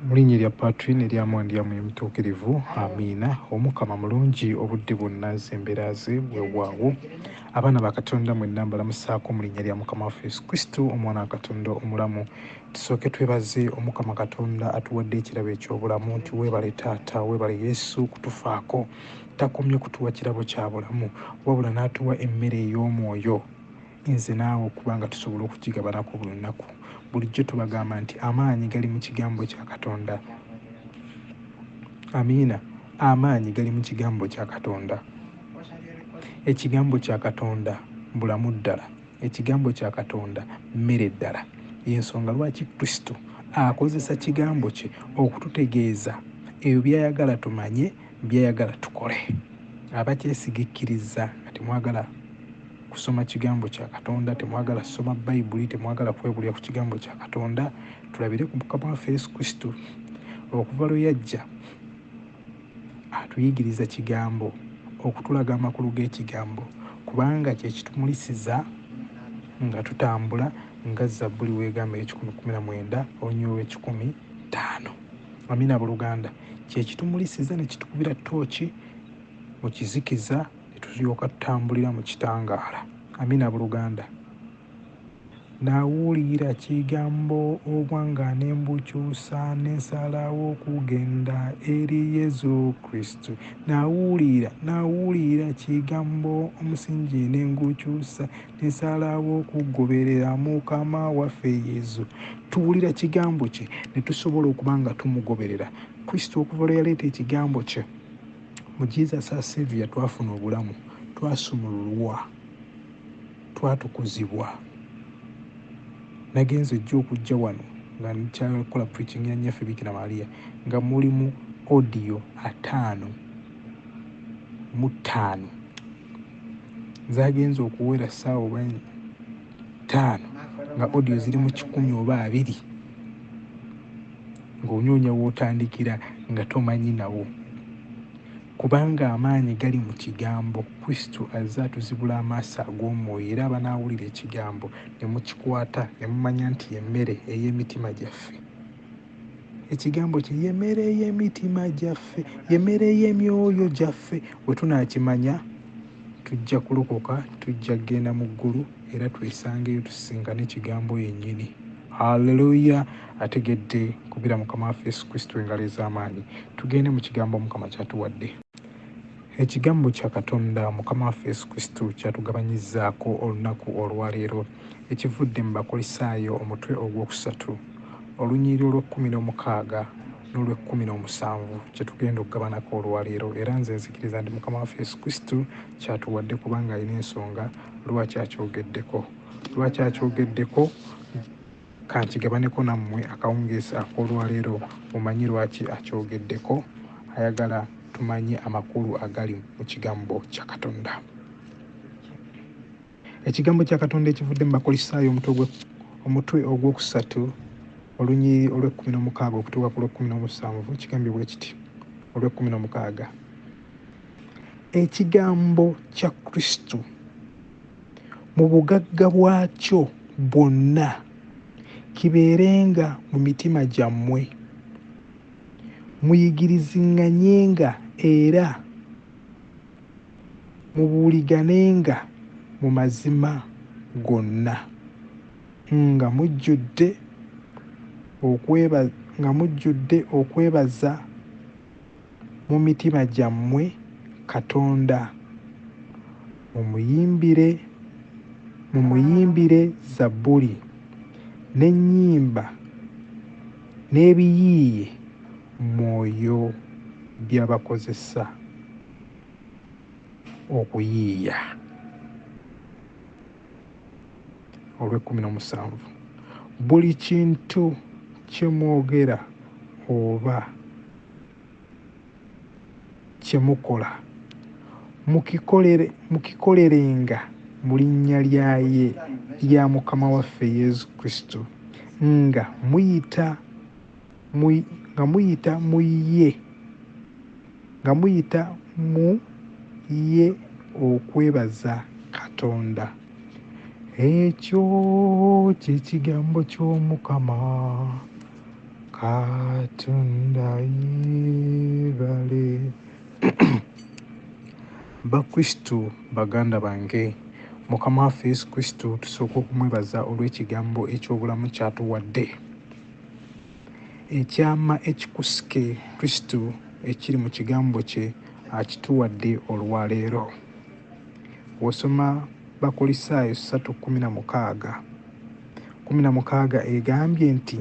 Mulinnya lya Patri ne lyamu ndyamu emituukirivu. Amiina. Omukama mulungi obudde bwonna nze embeera ze weewaawo. Abaana ba Katonda mwenna mbalamusaako mu linnya lya Mukama waffe Yesu Kristo omwana wa Katonda omulamu. Tusooke twebaze Omukama Katonda atuwadde ekirabo eky'obulamu nti weebale Taata, weebale Yesu kutufaako. Takomye kutuwa kirabo kya bulamu wabula n'atuwa emmere ey'omwoyo nze naawe okuba nga tusobola okugigabanako buli lunaku. Bulijjo tubagamba nti amaanyi gali mu kigambo kya Katonda. Amiina. Amaanyi gali mu kigambo kya Katonda. Ekigambo kya Katonda bulamu ddala. Ekigambo kya Katonda mmere ddala. Y'ensonga lwaki Kristo akozesa kigambo kye okututegeeza ebyo by'ayagala tumanye, by'ayagala tukole. Abakyesiga ekkiriza nga temwagala kusoma kigambo kya Katonda, temwagala kusoma Bayibuli, temwagala kwebulira ku kigambo kya Katonda, tulabire ku Mukama waffe Yesu Kristo okuva lwe yajja atuyigiriza kigambo, okutulaga amakulu g'ekigambo, kubanga kye kitumulisiza nga tutambula nga Zabbuli weegamba 119 olunyiriri 115. Amiina buluganda. Kye kitumulisiza ne kitukubira ttooki mu kizikiza ne tulyoka tutambulira mu kitangaala. Amiina buluganda. Nawulira kigambo obwanga ne mbukyusa ne nsalawo okugenda eri Yesu Kristo. Nawulira kigambo omusingi ne ngukyusa ne nsalawo okugoberera Mukama waffe Yesu. Tuwulira kigambo kye ne tusobola okuba nga tumugoberera. Kristo okuva lwe yaleeta ekigambo kye mu Jesus as Savior twafuna obulamu, twasumululwa, twatukuzibwa. Nagenze ejja okujja wano nga nkyakola preaching ya nnyaffe Bikira Maria nga mulimu audio 55 zagenze okuwera ssaawa oba 5 nga audio ziri mu 10 oba 20 ng'onyoonya w'otandikira nga tomanyi nawo. Kubanga amaanyi gali mu kigambo. Kristo azze atuzibula amaaso ag'omwoyo era abanaawulira ekigambo ne mukikwata ne mumanya nti y'emmere ey'emitima gyaffe. Ekigambo kye y'emmere ey'emitima gyaffe, y'emmere ey'emyoyo gyaffe. Bwe tunaakimanya tujja kulokoka, tujja kgenda mu ggulu era twesangeyo tusisinkane ekigambo yennyini. Haleluya. Ategedde kubira Mukama waffe Yesu Kristo engalo ez'amaanyi. Tugende mu kigambo Mukama kyatuwadde. Ekigambo kya Katonda Mukama waffe Yesu Kristo kyatugabanyizzaako olunaku olwaleero ekivudde mu Bakolisaayo omutwe ogwokusatu olunyiriri olw'16 n'olw'17 kye tugenda okugabanako olwaleero, era nze nzikiriza nti Mukama waffe Yesu Kristo kyatuwadde kubanga alina ensonga lwaki akyogeddeko. Lwaki akyogeddeko kankigabaneko nammwe akawungeezi ak'olwaleero mumanyi lwaki akyogeddeko. Ayagala tumanye amakulu agali mu kigambo kya Katonda. Ekigambo kya Katonda ekivudde mu Bakolisaayo omutwe ogwokusatu olunyiriri olw'16 okutuuka ku lw'17 kigambye bwe kiti. Olw'16 ekigambo kya Kristo mu bugagga bwakyo bwonna kibeerenga mu mitima gyammwe, muyigiriziŋŋanyenga era mubuuliganenga mu mazima gonna nga mujjudde okwebaza mu mitima gyammwe Katonda. mumuyimbire Zabbuli n'ennyimba n'ebiyiiye mwoyo by'abakozesa okuyiiya. Olw'17 buli kintu kye mwogera oba kye mukola mukikolerenga mu linnya lya Mukama waffe Yesu Kristo nga muyita mu ye okwebaza Katonda. Ekyo kye kigambo ky'Omukama. Katonda Katonda yeebale. Bakristu baganda bange, mukama waffe Yesu Kristo tusooka okumwebaza olw'ekigambo eky'obulamu kyatuwadde, ekyama ekikusike Kristo ekiri mu kigambo kye akituwadde olwaleero. Bw'osoma Bakolisaayo 3:16 egambye nti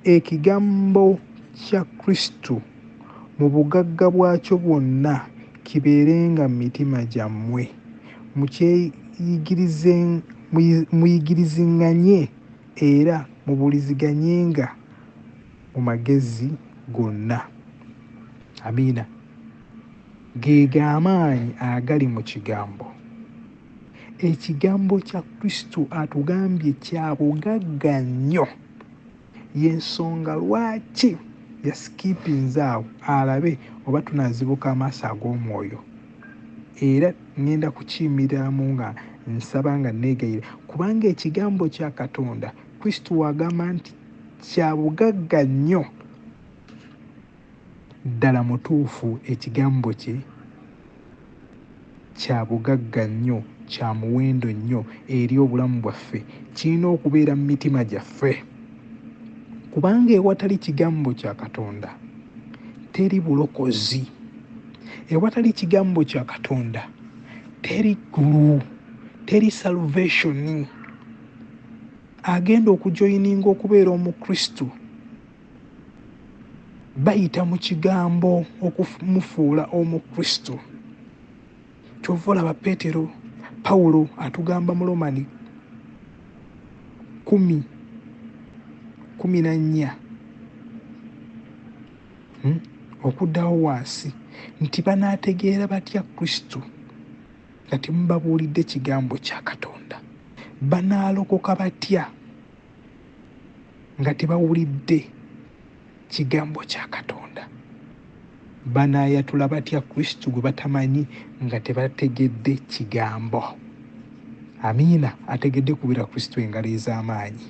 ekigambo kya Kristo mu bugagga bwakyo bwonna kibeerenga mu mitima gyammwe, muyigiriziŋŋanye era mubuliziganyenga mu magezi gonna. Amiina. Ge amaanyi agali mu kigambo. Ekigambo kya Kristo atugambye kya bugagga nnyo, y'ensonga lwaki yasikipinza awo alabe oba tunaazibuka amaaso ag'omwoyo. Era ngenda kukiyimiriramu nga nsaba nga neegayira, kubanga ekigambo kya Katonda Kristo wagamba nti kya bugagga nnyo. Ddala mutuufu, ekigambo kye kya bugagga nnyo, kya muwendo nnyo eri obulamu bwaffe, kirina okubeera mu mitima gyaffe, kubanga ewatali kigambo kya Katonda teri bulokozi. Ewatali kigambo kya Katonda teri ggulu, teri salvation. Agenda okujoyininga okubeera omukristo bayita mu kigambo okumufuula omukristo. Kyova olaba Pawulo atugamba mu Romani 10:14 okuddawo wansi nti banaategeera batya Kristo nga temubabuulidde kigambo kya Katonda? Banaalokoka batya nga tebawulidde kigambo kya Katonda? Banaayatula batya Kristo gwe batamanyi nga tebategedde kigambo? Amiina. Ategedde kubira Kristo engalo ez'amaanyi.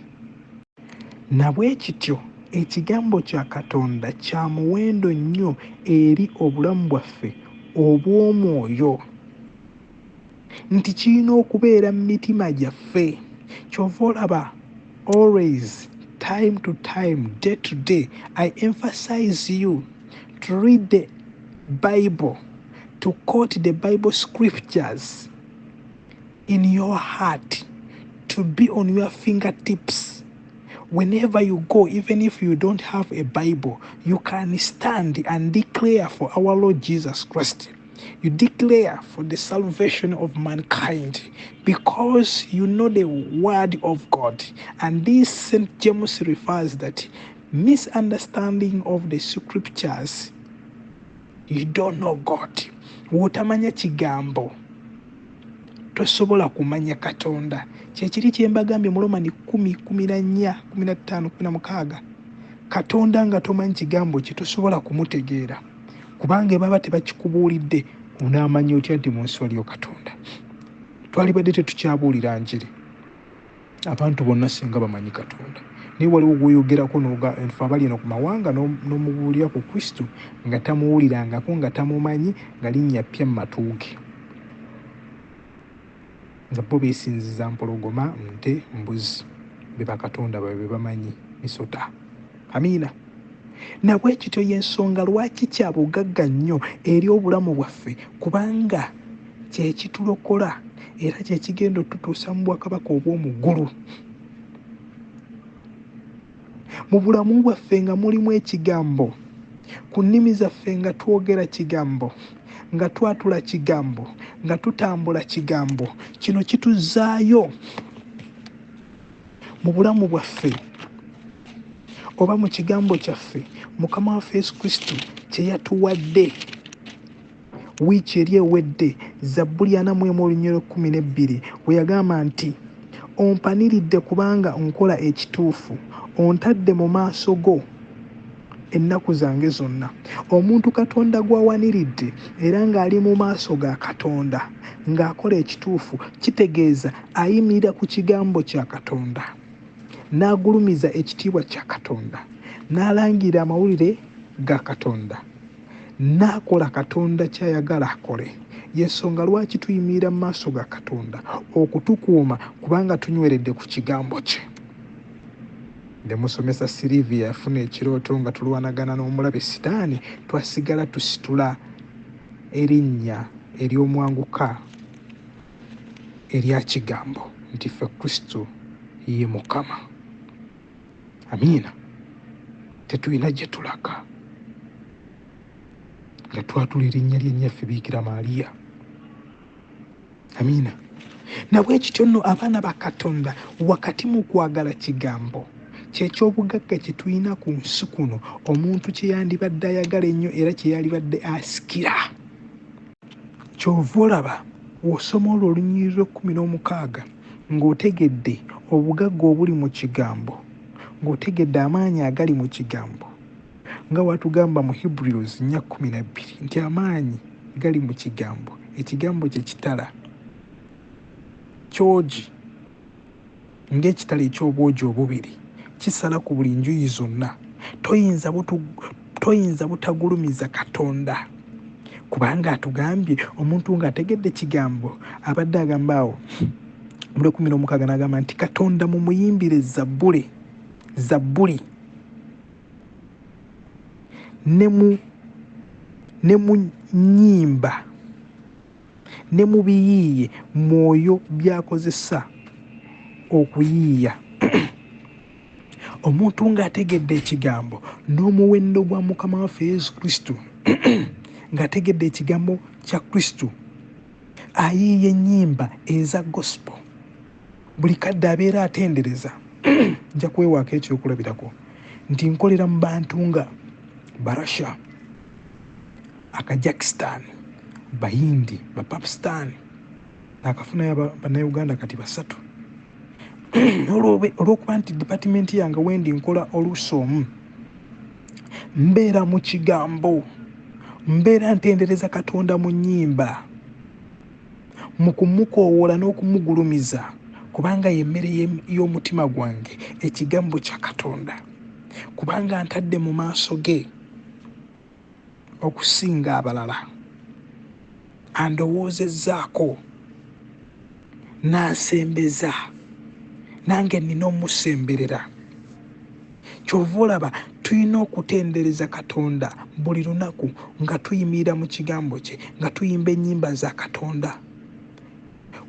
Nabwe kityo ekigambo kya Katonda kya muwendo nnyo eri obulamu bwaffe obw'omwoyo, nti kirina okubeera mu mitima gyaffe. Kyova olaba always, time to time, day to day, I emphasize you to read the Bible, to quote the Bible scriptures in your heart, to be on your fingertips. Whenever you go, even if you don't have a Bible, you can stand and declare for our Lord Jesus Christ. You declare for the salvation of mankind because you know the word of God. And this St. James refers that misunderstanding of the scriptures, you don't know God. Wotamanya kigambo tosobola kumanya Katonda. Kyekiri kyembagambye mu Romani 10:14-15-16. Katonda nga tomanyi kigambo kye tosobola kumutegeera, kubanga baba tebakikubuulidde onaamanya otya nti mu nsi waliyo Katonda? Twalibadde tetukyabuulira njiri, abantu bonna singa bamanyi Katonda. Naye waliwo gweyogerako nfe abali eno ku mawanga n'omubuulira ku Kristo nga tamuwulirangako, nga tamumanyi, nga linnya ppya mu matuuge. Nga bo beesinziza mpologoma, nte, mbuzi, be bakatonda babe be bamanyi, misota. Amiina. Nabwe kityo y'ensonga lwaki kya bugagga nnyo eri obulamu bwaffe, kubanga kye kitulokola era kye kigenda otutuusa mu bwakabaka obw'omu ggulu. Mu bulamu bwaffe nga mulimu ekigambo, ku nnimi zaffe nga twogera kigambo, nga twatula kigambo, nga tutambula kigambo, kino kituzaayo mu bulamu bwaffe oba mu kigambo kyaffe mukama waffe Yesu Kristo kye yatuwadde. Wiiki eri ewedde Zabbuli 41:12 we yagamba nti ompaniridde kubanga nkola ekituufu, ontadde mu maaso go ennaku zange zonna. Omuntu Katonda gw'awaniridde era ng'ali mu maaso ga Katonda ng'akola ekituufu, kitegeeza ayimirira ku kigambo kya Katonda n'agulumiza ekitiibwa kya Katonda n'alangira amawulire ga Katonda, n'akola Katonda ky'ayagala akole. Y'ensonga lwaki tuyimirira mu maaso ga Katonda okutukuuma, kubanga tunyweredde ku kigambo kye. Nde musomesa Silivia yafuna ekirooto nga tulwanagana n'omulabe Sitaani, twasigala tusitula erinnya ery'omwanguka erya kigambo nti ffe Kristo ye Mukama. Amiina. Tetulina gye tulaga nga twatula erinnya lyennyaffe Biikira Maaliya. Amiina. Nabwe kityo nno abaana ba Katonda, wakati mu kwagala kigambo kyekyobugagga kye tulina ku nsi kuno, omuntu kye yandibadde ayagala ennyo era kye yalibadde asikira. Kyova olaba w'osoma olwo olunyiriri 16 ng'otegedde obugagga obuli mu kigambo, ng'otegedde amaanyi agali mu kigambo, nga watugamba mu Hebrews 4:12 nti amaanyi gali mu kigambo. Ekigambo kye kitala kyogi ng'ekitala eky'obwogi obubiri, kisala ku buli njuyi zonna. Toyinza butagulumiza Katonda, kubanga atugambye omuntu ng'ategedde kigambo abadde agamba awo mu 16 n'agamba nti Katonda mumuyimbire zabbuli ne mu nnyimba ne mu biyiiye mwoyo byakozesa okuyiiya. Omuntu ng'ategedde ekigambo n'omuwendo gwa Mukama waffe Yesu Kristo ng'ategedde ekigambo kya Kristo, ayiiya ennyimba eza gospel, buli kadde abeera atendereza. Nja kwewaako ekyokulabirako nti nkolera mu bantu nga Barasha, Akajakistan, Bahindi, Bapakistan, n'akafunayo bannayuganda kati 3. Olw'okuba nti dipatimenti yange wendi nkola oluusi omu, mbeera mu kigambo, mbeera ntendereza Katonda mu nnyimba, mu kumukoowoola n'okumugulumiza, kubanga y'emmere y'omutima gwange ekigambo kya Katonda, kubanga ntadde mu maaso ge okusinga abalala, andowoozezzaako n'ansembeza, nange nina omusemberera. Kyova olaba tulina okutendereza Katonda buli lunaku nga tuyimirira mu kigambo kye, nga tuyimba ennyimba za Katonda,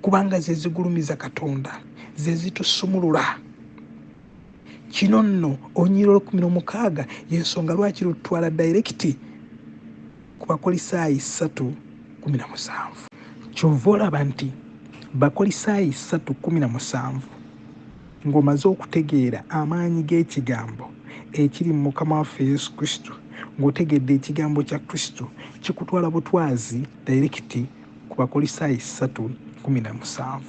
kubanga ze zigulumiza Katonda, ze zitusumulula. Kino nno olunyiriri 16 y'ensonga lwaki lutwala dayirekiti ku Bakolisaayi 3:17. Kyova olaba nti Bakolisaayi 3:17 ng'omaze okutegeera amaanyi g'ekigambo ekiri mu Mukama waffe Yesu Kristo, ng'otegedde ekigambo kya Kristo, kikutwala butwazi dayirekiti ku Bakolisaayi 3:17.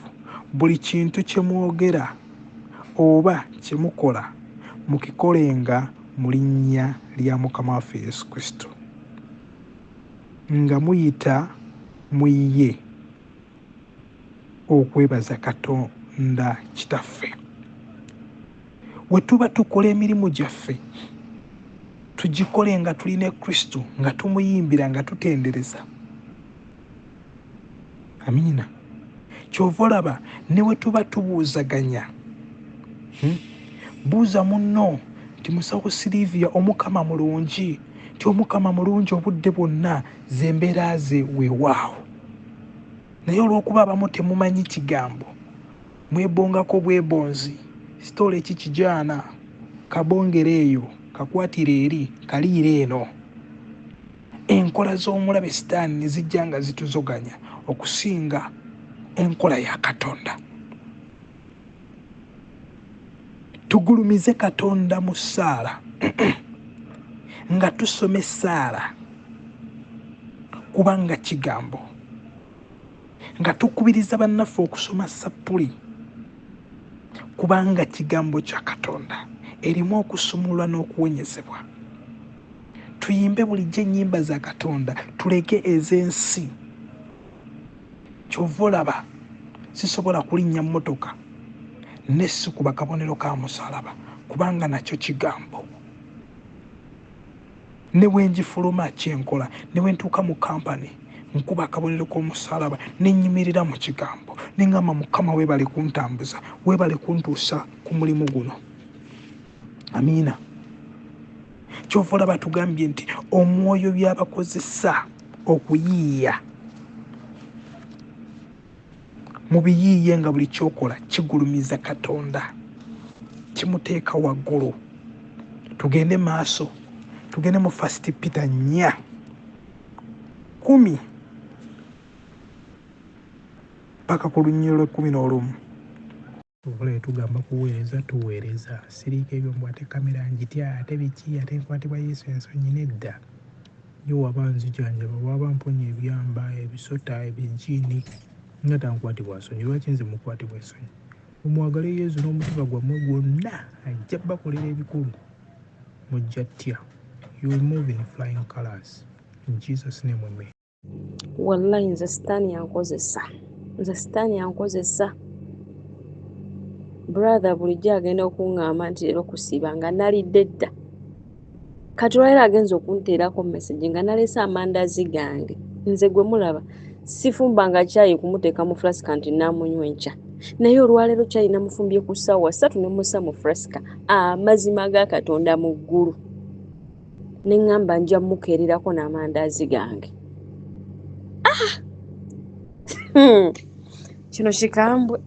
Buli kintu kye mwogera oba kye mukola mukikolenga mu linnya lya Mukama waffe Yesu Kristo, nga muyita mu ye okwebaza Katonda Kitaffe. We tuba tukola emirimu gyaffe tugikole nga tulina Kristo, nga tumuyimbira, nga tutendereza. Amiina. Kyova olaba ne we tuba tubuuzaganya, buuza munno nti musawo Silivia Omukama mulungi, nti Omukama mulungi obudde bwonna, ze mbeera ze weewaawo. Naye olw'okuba abamu temumanyi kigambo, mwebongako bwebonzi, sitoola ekikijaana, kabongere eyo, kakwatire eri, kaliire eno. Enkola z'omulabe Sitaani ne zijja nga zituzoganya okusinga enkola ya Katonda. Tugulumize Katonda mu ssaala nga tusoma essaala, kubanga kigambo, nga tukubiriza bannaffe okusoma sappuli, kubanga kigambo kya Katonda, erimu okusumulwa n'okuwonyezebwa. Tuyimbe bulijjo ennyimba za Katonda, tuleke ez'ensi. Kyova olaba sisobola kulinnya mmotoka nesikuba kabonero ka musalaba, kubanga nakyo kigambo. ne bwe ngifuluma kyenkola, ne bwe ntuuka mu kampani nkuba akabonero k'omusalaba ne nnyimirira mu kigambo ne ngamba Mukama weebale kuntambuza, weebale kuntuusa ku mulimu guno. Amiina. Kyova olaba tugambye nti omwoyo byabakozesa okuyiiya, mu biyiiye nga buli kyokola kigulumiza Katonda, kimuteeka waggulu. Tugende maaso, tugende mu 1 Peter 4:10 paka ku lunyiriro 11. Obulabe tugamba kuweereza, tuweereza. Siriika ebyo mbw ate kamera ngitya, ate biki, ate nkwatibwa Yesu ensonyi, nedda. Yo waba nzijanjaba, waba mponya ebyamba, ebisota, ebijiini, nga tankwatibwa nsonyi. Lwaki nze mukwatibwa ensonyi? Omwagale Yesu n'omutima gwammwe gwonna, ajja bakolera ebikulu. Mujja ttya. You will move in flying colors. In Jesus' name amen. Wallahi nze sitaani yankozesa. Brother bulijjo agenda okuŋŋamba nti leero kusiiba nga nalidde dda. Kati olwaleero agenza okunteerako message nga naleese amandaazi gange. Nze gwe mulaba sifumbanga caayi kumuteeka mu flasika nti naamunywa enkya. Naye olwaleero caayi namufumbye ku ssaawa 3 ne mussa mu flasika. Amazima ga Katonda mu ggulu. Ne ŋŋamba nja mukeererako n'amandaazi gange. Kino kikambwe.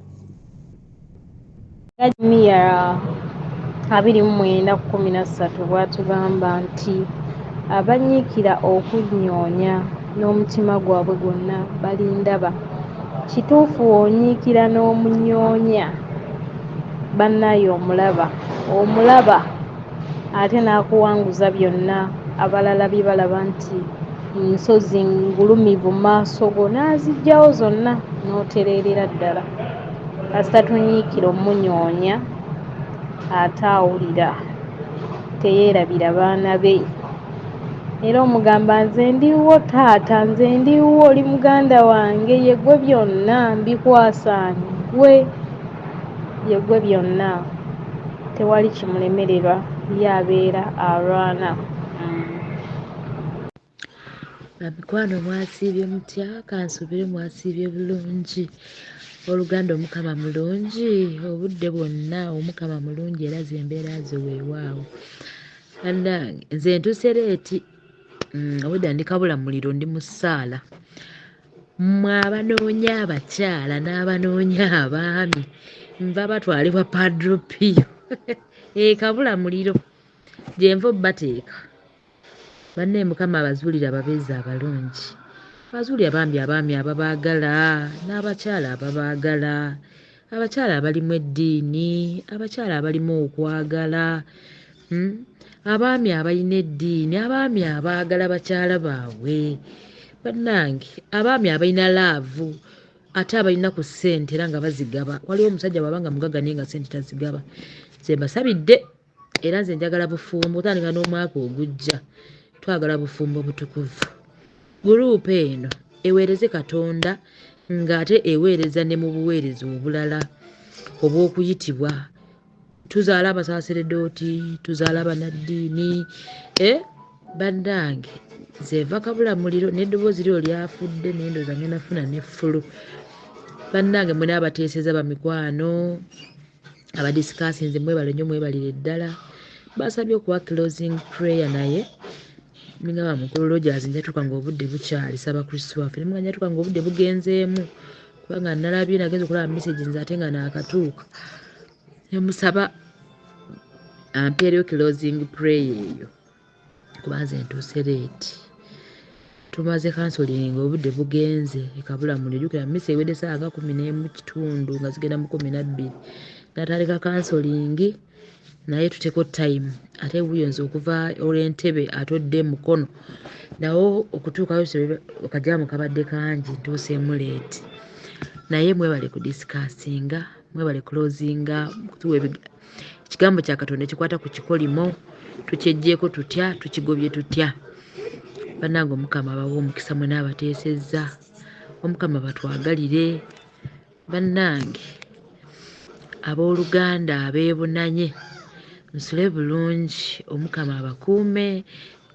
Miya 29:13 bw'atugamba nti abanyiikira okunnyonya n'omutima gwabwe gwonna balindaba. Kituufu onyiikira n'omunyoonya bannaye omulaba ate n'akuwanguza byonna. Abalala bye balaba nti nsozi ngulumivu maaso go n'aziggyawo zonna n'otereerera ddala. Kasita tunyiikira omunyoonya ate awulira, teyeerabira baana be. Era omugamba nze ndiwo taata, nze ndiwo, oli muganda wange, yegwe byonna mbikwasaanye, yegwe byonna. Tewali kimulemererwa, ye abeera alwana. Mikwano mwasiibye mutya? Kansubire mwasiibye bulungi. Oluganda Omukama mulungi, obudde bwonna Omukama mulungi era zembeera ze weewaawo. Nze ntuuse leeti, obudde ndi kabula muliro, ndi mu ssaala. Mmwe abanoonya abakyala n'abanoonya abaami nva batwalibwa Padro Pio. Kabula muliro gyenva bateeka. Banne Mukama abazuulira ababeezi abalungi, abazuulira abaami ababaagala n'abakyala ababaagala, abakyala abalimu eddiini, abakyala abalimu okwagala, abaami abalina eddiini, abaami abaagala bakyala baabwe. Bannange, abaami abalina laavu ate abalina ku ssente era nga bazigaba. Waliwo omusajja bw'abanga mugagga naye nga ssente tazigaba. Nze mbasabidde era nze njagala bufumbo, otandika n'omwaka ogujja. Twagala bufumbo butukuvu. Guruupu eno eweereze Katonda ng'ate eweereza ne mu buweereza obulala obw'okuyitibwa. Tuzaala abasaaseredooti, tuzaala bannaddiini. Bannange, nze nva kabula muliro n'eddoboozi lyo lyafudde n'endooza ngenda funa n'effulu. Bannange mwena abateeseza bamikwano, abadisikasinze mwebale nnyo, mwebalire ddala. Basabye okuwa closing prayer naye ningaba mukulu Rogers njatuka ng'obudde bukyali, saba Kristo waffe nemugamba njatuka ng'obudde bugenzeemu kubanga nalabye nagenza okulaba message nze ate nga naakatuuka. Nemusaba ampeereyo closing prayer eyo kuba nze ntuuse leeti. Tumaze counseling obudde bugenze ekabula muliro. Jjukira misa ewedde essaawa nga 11:15 nga zigenda mu 12 natandika counseling naye tuteko time ate buyonza okuva olw'entebe atodde mukono nawo okutuukayo okajjaamu kabadde kangi ntuuseemu leeti. Naye mwebale kudisikasinga, mwebale closinga, ekigambo kya Katonda ekikwata ku kikolimo tukyeggyeko tutya, tukigobye tutya. Bannange Omukama abawa omukisa mwe n'abateesezza, Omukama batwagalire. Bannange abooluganda abeebunanye nsule bulungi, Omukama abakuume,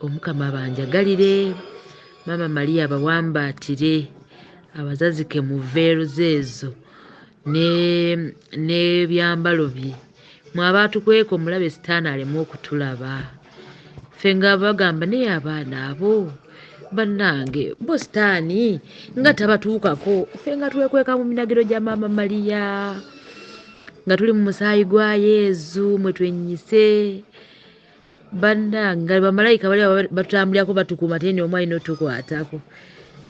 omukama abanjagalire, maama Maria abawambaatire, abazazike mu veeruze ezo n'ebyambalo bye. Mwe abaatukweka omulabe sitaani aleme okutulaba. Ffe nga bagamba naye abaana abo bannange bo sitaani nga tabatuukako, ffe nga twekweka mu minagiro gya maama Maria, nga tuli mu musaayi gwa Yezu mwe twenyise. Bannange nga bamalayika bali batutambulirako batukuuma teni omu alina otukwatako.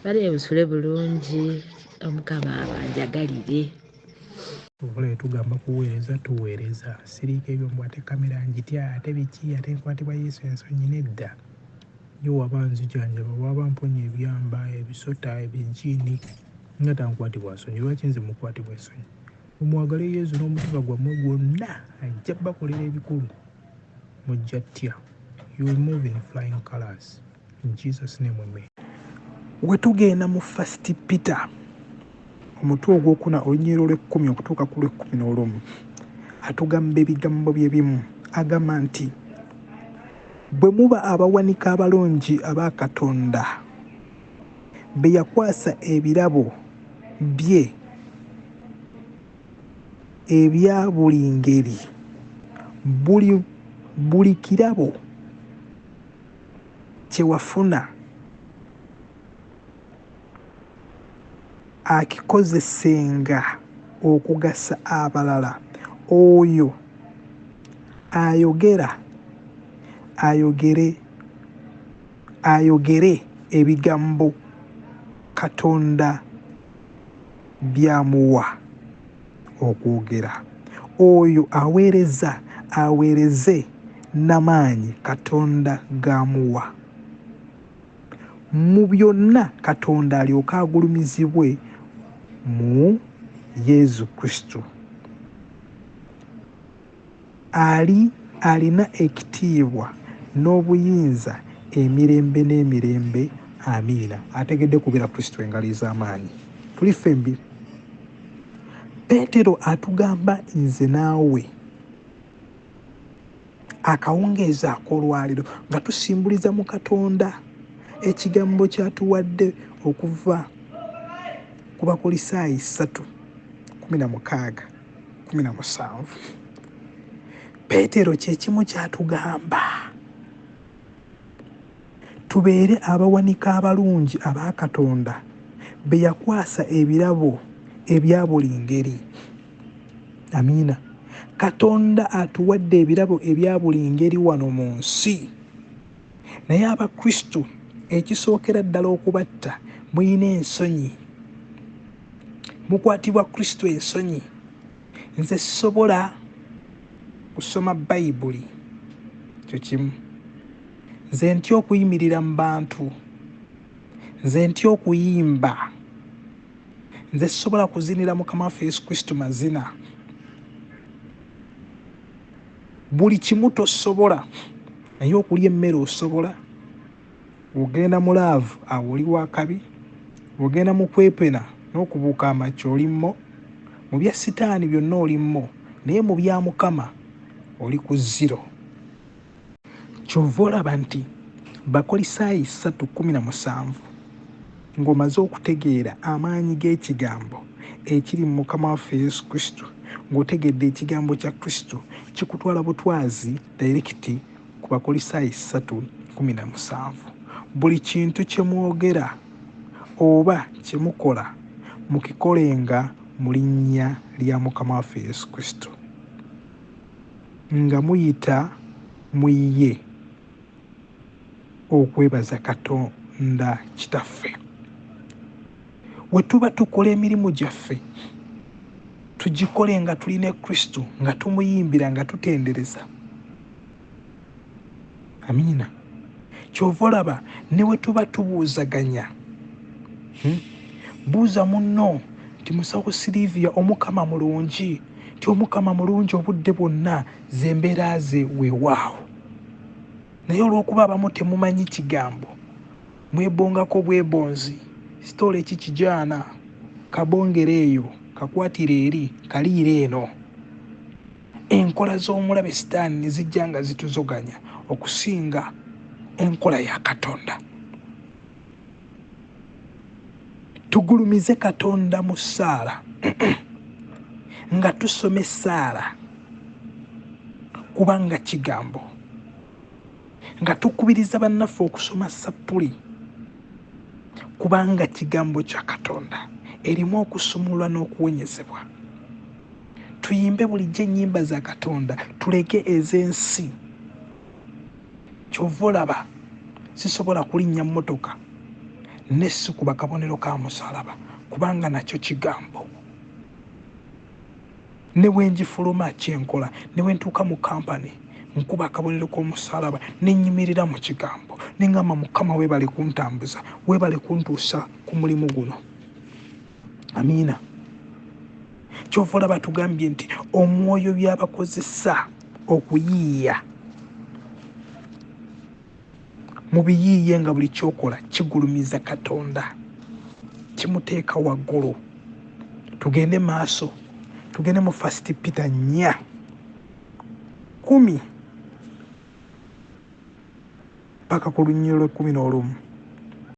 Bale musule bulungi, omukama abanjagalire. Obulabe tugamba kuweereza tuweereza. Siriiko ebyo mbu ate kamera ngitya ate biki ate nkwatibwa Yesu ensonyi nedda. Ye waba nzijanjaba, waba mponya ebyamba, ebisota, ebijiini, nga tankwatibwa nsonyi. Lwaki nze mukwatibwa ensonyi? Mumwagale Yesu n'omutima gwammwe gwonna, ajja bakolera ebikulu. Mujja ttya. You will move in flying colors. In Jesus' name amen. Wetugenda mu 1 Peter omutwe ogwokuna olunyiriro lw'ekkumi okutuuka ku lw'ekkumin'olumu, atugamba ebigambo bye bimu. Agamba nti bwe muba abawanika abalungi aba Katonda be yakwasa ebirabo bye ebya buli ngeri, buli kirabo kye wafuna akikozesenga okugasa abalala, oyo ayogere ebigambo Katonda byamuwa okwogera. Oyo aweereze n'amaanyi Katonda gamuwa. Mu byonna Katonda alyoke agulumizibwe mu Yesu Kristo. Alina ekitiibwa n'obuyinza emirembe n'emirembe. Amiina. Ategedde kubira Kristo engalo ez'amaanyi. Tuli ffembi. Peetero atugamba nze naawe akawungeezi ak'olwaliro nga tusimbuliza mu Katonda ekigambo kyatuwadde okuva ku Bakolisaayi 3:16-17. Peetero kye kimu kyatugamba tubeere abawanika abalungi aba Katonda be yakwasa ebirabo ebya buli ngeri. Amiina. Katonda atuwadde ebirabo ebya buli ngeri wano mu nsi, naye Abakristo ekisookera ddala okubatta muyina ensonyi, mukwatibwa Kristo ensonyi. Nze sisobola kusoma Bayibuli, kyo kimu. Nze ntya okuyimirira mu bantu, nze ntya okuyimba, nze sisobola kuzinira Mukama waffe Yesu Kristo mazina. Buli kimu tosobola, naye okulya emmere osobola. Ogenda mu laavu awo oli wa kabi, ogenda mu kwepena n'okubuuka amacca olimmo, mu bya sitaani byonna olimmo, naye mu bya Mukama oli ku zero. Kyova olaba nti Bakolisaayi 3:17 ng'omaze okutegeera amaanyi g'ekigambo ekiri mu Mukama waffe Yesu Kristo, ng'otegedde ekigambo kya Kristo kikutwala butwazi direkiti ku Bakolisaayi 3:17. Buli kintu kye mwogera oba kye mukola mukikolenga mu linnya lya Mukama waffe Yesu Kristo, nga muyita mu ye okwebaza Katonda Kitaffe. We tuba tukola emirimu gyaffe tugikole nga tulina Kristo, nga tumuyimbira, nga tutendereza. Amiina. Kyova olaba ne we tuba tubuuzaganya, buuza munno nti musawo Silivia omukama mulungi, nti omukama mulungi obudde bwonna, ze mbeera ze weewaawo. Naye olw'okuba abamu temumanyi kigambo, mwebongako bwebonzi, sitoola ekikijaana, kabongere eyo, kakwatire eri, kaliire eno. Enkola z'omulabe sitaani ne zijja nga zituzoganya okusinga enkola ya Katonda. Tugulumize Katonda mu ssaala nga tusoma essaala kubanga kigambo, nga tukubiriza bannaffe okusoma sappuli kubanga kigambo kya Katonda erimu okusumulwa n'okuwenyezebwa. Tuyimbe bulijjo ennyimba za Katonda, tuleke ez'ensi. Kyova olaba sisobola kulinnya mmotoka nesikuba kabonero ka musalaba kubanga nakyo kigambo. Ne bwe ngifuluma kyenkola, ne bwe ntuuka mu kampani nkuba akabonero k'omusalaba nenyimirira mu kigambo nengamba Mukama weebale kuntambuza, weebale kuntuusa ku mulimu guno. Amiina. Kyova olaba tugambye nti omwoyo byabakozesa okuyiiya mubiyiiye nga buli kyokola kigulumiza Katonda, kimuteeka waggulu. Tugende maaso, tugende mu 1 Peter 4:10 paka ku lunyiriro lwe 11.